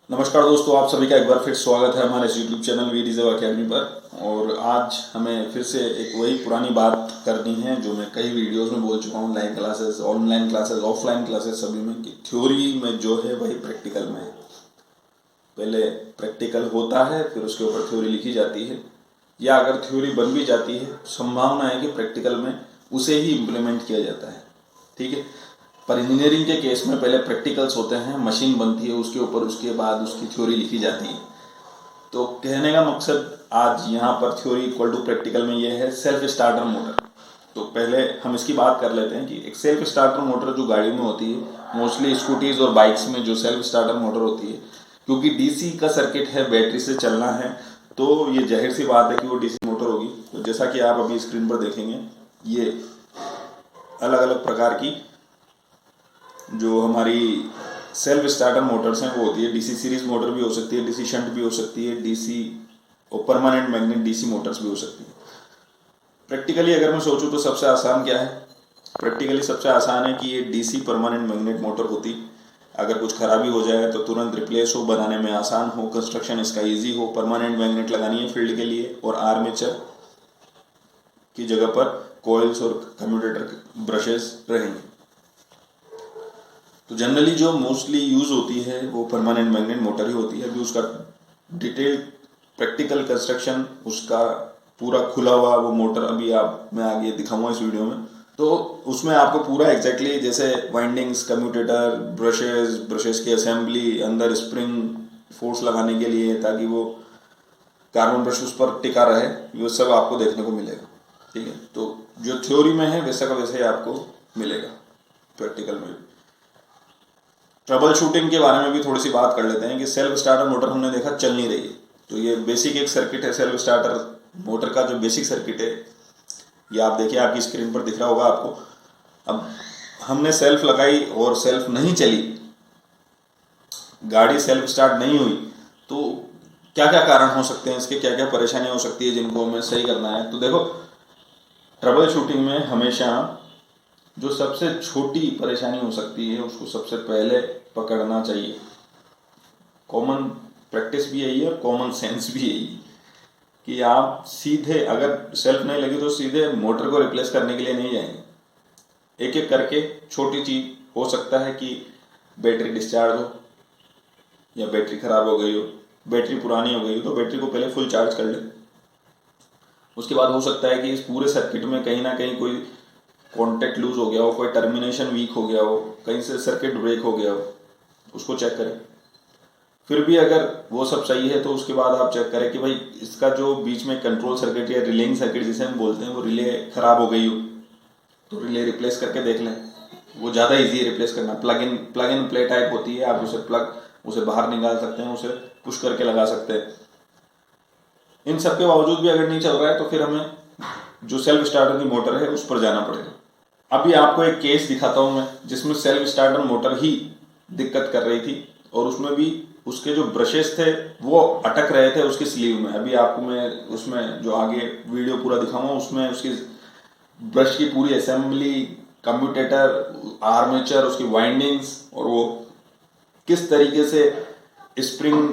नमस्कार दोस्तों, आप सभी का एक बार फिर स्वागत है हमारे YouTube channel we deserve academy पर। और आज हमें फिर से एक वही पुरानी बात करनी है जो मैं कई वीडियोस में बोल चुका हूँ। Live classes, online classes, offline classes सभी में कि थ्योरी में जो है वही प्रैक्टिकल में है। पहले प्रैक्टिकल होता है, फिर उसके ऊपर थ्योरी लिखी जाती है, या अगर थ्योरी बन भी जाती है संभावना है कि प्रैक्टिकल में उसे ही इम्प्लीमेंट किया जाता है। ठीक है, पर इंजीनियरिंग के केस में पहले प्रैक्टिकल्स होते हैं, मशीन बनती है उसके ऊपर, उसके बाद उसकी थ्योरी लिखी जाती है। तो कहने का मकसद आज यहाँ पर थ्योरी इक्वल टू प्रैक्टिकल में ये है सेल्फ स्टार्टर मोटर। तो पहले हम इसकी बात कर लेते हैं कि एक सेल्फ स्टार्टर मोटर जो गाड़ी में होती है, मोस्टली स्कूटीज और बाइक्स में जो सेल्फ स्टार्टर मोटर होती है, क्योंकि डीसी का सर्किट है, बैटरी से चलना है, तो ये जाहिर सी बात है कि वो डीसी मोटर होगी। तो जैसा कि आप अभी स्क्रीन पर देखेंगे, ये अलग अलग प्रकार की जो हमारी सेल्फ स्टार्टर मोटर्स हैं वो होती है। डीसी सीरीज मोटर भी हो सकती है, डीसी शंट भी हो सकती है, डीसी और परमानेंट मैग्नेट डीसी मोटर्स भी हो सकती है। प्रैक्टिकली अगर मैं सोचूं तो सबसे आसान क्या है? प्रैक्टिकली सबसे आसान है कि ये डीसी परमानेंट मैग्नेट मोटर होती, अगर कुछ खराबी हो जाए तो तुरंत रिप्लेस हो, बनाने में आसान हो, कंस्ट्रक्शन इसका इजी हो। परमानेंट मैग्नेट लगानी है फील्ड के लिए, और आर्मेचर की जगह पर कॉइल्स और कम्यूटेटर ब्रशेस रहेंगे। तो जनरली जो मोस्टली यूज होती है वो परमानेंट मैग्नेट मोटर ही होती है। अभी उसका डिटेल प्रैक्टिकल कंस्ट्रक्शन, उसका पूरा खुला हुआ वो मोटर अभी आप मैं आगे दिखाऊंगा इस वीडियो में। तो उसमें आपको पूरा एग्जैक्टली जैसे वाइंडिंग्स, कम्यूटेटर, ब्रशेस की असेंबली, अंदर स्प्रिंग फोर्स लगाने के लिए ताकि वो कार्बन ब्रश उस पर टिका रहे, ये सब आपको देखने को मिलेगा। ठीक है, तो जो थ्योरी में है वैसा का वैसा ही आपको मिलेगा प्रैक्टिकल में। ट्रबल शूटिंग के बारे में भी थोड़ी सी बात कर लेते हैं कि सेल्फ स्टार्टर मोटर हमने देखा चल नहीं रही है, तो ये बेसिक एक सर्किट है। सेल्फ स्टार्टर मोटर का जो बेसिक सर्किट है ये आप देखिए, आपकी स्क्रीन पर दिख रहा होगा आपको। अब हमने सेल्फ लगाई और सेल्फ नहीं चली, गाड़ी सेल्फ स्टार्ट नहीं हुई, तो क्या क्या कारण हो सकते हैं इसके, क्या क्या परेशानी हो सकती है जिनको हमें सही करना है। तो देखो, ट्रबल शूटिंग में हमेशा जो सबसे छोटी परेशानी हो सकती है उसको सबसे पहले पकड़ना चाहिए। कॉमन प्रैक्टिस भी यही है और कॉमन सेंस भी यही है कि आप सीधे, अगर सेल्फ नहीं लगी तो सीधे मोटर को रिप्लेस करने के लिए नहीं जाएंगे। एक एक करके छोटी चीज हो सकता है कि बैटरी डिस्चार्ज हो, या बैटरी खराब हो गई हो, बैटरी पुरानी हो गई हो, तो बैटरी को पहले फुल चार्ज कर ले। उसके बाद हो सकता है कि इस पूरे सर्किट में कहीं ना कहीं कोई कॉन्टेक्ट लूज हो गया हो, कोई टर्मिनेशन वीक हो गया हो, कहीं से सर्किट ब्रेक हो गया हो, उसको चेक करें। फिर भी अगर वो सब सही है तो उसके बाद आप चेक करें कि भाई इसका जो बीच में कंट्रोल सर्किट या रिलेइंग सर्किट जिसे हम बोलते हैं वो रिले खराब हो गई हो, तो रिले रिप्लेस करके देख लें। वो ज़्यादा ईजी है रिप्लेस करना। प्लग इन प्ले टाइप होती है, आप उसे बाहर निकाल सकते हैं, उसे पुश करके लगा सकते हैं। इन सब के बावजूद भी अगर नहीं चल रहा है तो फिर हमें जो सेल्फ स्टार्टर की मोटर है उस पर जाना पड़ेगा। अभी आपको एक केस दिखाता हूं मैं जिसमें सेल्फ स्टार्टर मोटर ही दिक्कत कर रही थी, और उसमें भी उसके जो ब्रशेस थे वो अटक रहे थे उसकी स्लीव में। अभी आपको मैं उसमें जो आगे वीडियो पूरा दिखाऊंगा उसमें उसकी ब्रश की पूरी असेंबली, कम्यूटेटर, आर्मेचर, उसकी वाइंडिंग्स, और वो किस तरीके से स्प्रिंग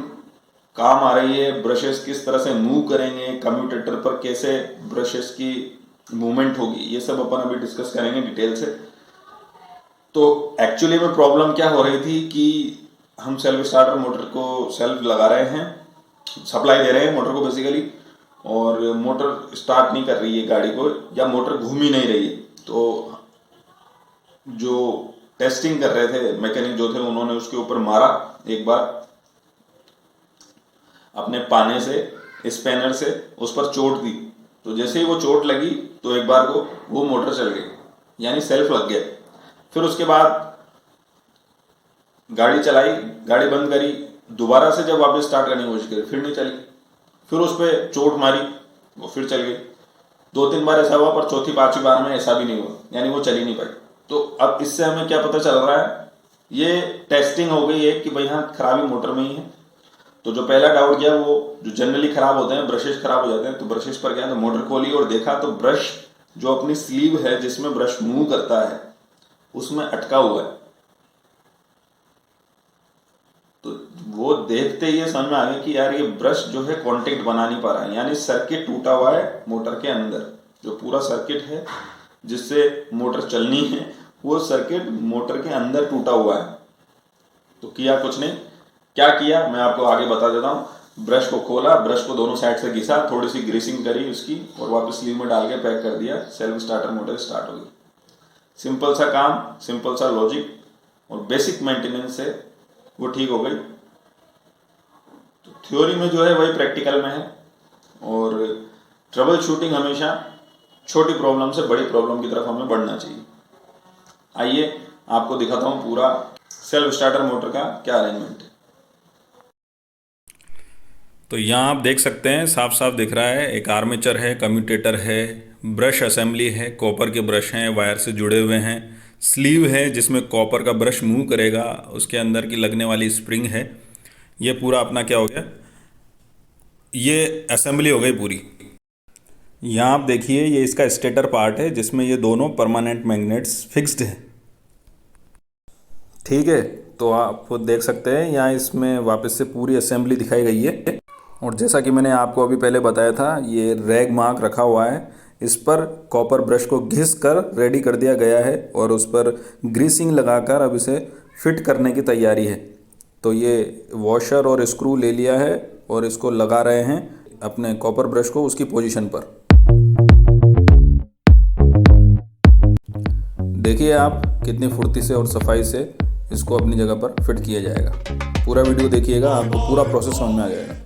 काम आ रही है, ब्रशेस किस तरह से मूव करेंगे, कम्यूटेटर पर कैसे ब्रशेस की मूवमेंट होगी, ये सब अपन अभी डिस्कस करेंगे डिटेल से। तो एक्चुअली में प्रॉब्लम क्या हो रही थी कि हम सेल्फ स्टार्टर मोटर को सेल्फ लगा रहे हैं, सप्लाई दे रहे हैं मोटर को बेसिकली, और मोटर स्टार्ट नहीं कर रही है गाड़ी को, या मोटर घूम ही नहीं रही है। तो जो टेस्टिंग कर रहे थे मैकेनिक जो थे, उन्होंने उसके ऊपर मारा एक बार अपने पाने से, स्पैनर से उस पर चोट दी। तो जैसे ही वो चोट लगी तो एक बार को वो मोटर चल गई, यानी सेल्फ लग गया। फिर उसके बाद गाड़ी चलाई, गाड़ी बंद करी, दोबारा से जब वापस स्टार्ट करने की कोशिश करी फिर नहीं चली, फिर उस पर चोट मारी, वो फिर चल गई। 2-3 बार ऐसा हुआ, पर चौथी पांचवी बार में ऐसा भी नहीं हुआ, यानी वो चल ही नहीं पाई। तो अब इससे हमें क्या पता चल रहा है, ये टेस्टिंग हो गई है कि भाई हाँ खराबी मोटर में ही है। तो जो पहला डाउट गया, वो जो जनरली खराब होते हैं, ब्रशेस खराब हो जाते हैं, तो ब्रशेस पर क्या है, तो मोटर खोली और देखा तो ब्रश जो अपनी स्लीव है जिसमें ब्रश मूव करता है उसमें अटका हुआ है। तो वो देखते ही ये समझ में आ गया कि यार ये ब्रश जो है कांटेक्ट बना नहीं पा रहा है, यानी सर्किट टूटा हुआ है मोटर के अंदर। जो पूरा सर्किट है जिससे मोटर चलनी है वो सर्किट मोटर के अंदर टूटा हुआ है। तो किया कुछ नहीं, क्या किया मैं आपको आगे बता देता हूँ। ब्रश को खोला, ब्रश को दोनों साइड से घिसा, थोड़ी सी ग्रीसिंग करी उसकी और वापस स्लीव में डाल के पैक कर दिया। सेल्फ स्टार्टर मोटर स्टार्ट हो गई। सिंपल सा काम, सिंपल सा लॉजिक और बेसिक मेंटेनेंस से वो ठीक हो गई। तो थ्योरी में जो है वही प्रैक्टिकल में है। और ट्रबल शूटिंग हमेशा छोटी प्रॉब्लम से बड़ी प्रॉब्लम की तरफ हमें बढ़ना चाहिए। आइए आपको दिखाता हूँ पूरा सेल्फ स्टार्टर मोटर का क्या अरेंजमेंट है। तो यहाँ आप देख सकते हैं, साफ साफ दिख रहा है, एक आर्मेचर है, कम्यूटेटर है, ब्रश असेंबली है, कॉपर के ब्रश हैं, वायर से जुड़े हुए हैं, स्लीव है जिसमें कॉपर का ब्रश मूव करेगा, उसके अंदर की लगने वाली स्प्रिंग है। ये पूरा अपना क्या हो गया, ये असेंबली हो गई पूरी। यहाँ आप देखिए, ये इसका स्टेटर पार्ट है जिसमें ये दोनों परमानेंट मैग्नेट्स फिक्स्ड हैं। ठीक है, तो आप देख सकते हैं यहाँ इसमें वापस से पूरी असेंबली दिखाई गई है। और जैसा कि मैंने आपको अभी पहले बताया था, ये रैग मार्क रखा हुआ है, इस पर कॉपर ब्रश को घिस कर रेडी कर दिया गया है और उस पर ग्रीसिंग लगाकर अब इसे फिट करने की तैयारी है। तो ये वॉशर और स्क्रू ले लिया है और इसको लगा रहे हैं अपने कॉपर ब्रश को उसकी पोजीशन पर। देखिए आप कितनी फुर्ती से और सफाई से इसको अपनी जगह पर फिट किया जाएगा। पूरा वीडियो देखिएगा, आपको पूरा प्रोसेस समझ में आ जाएगा।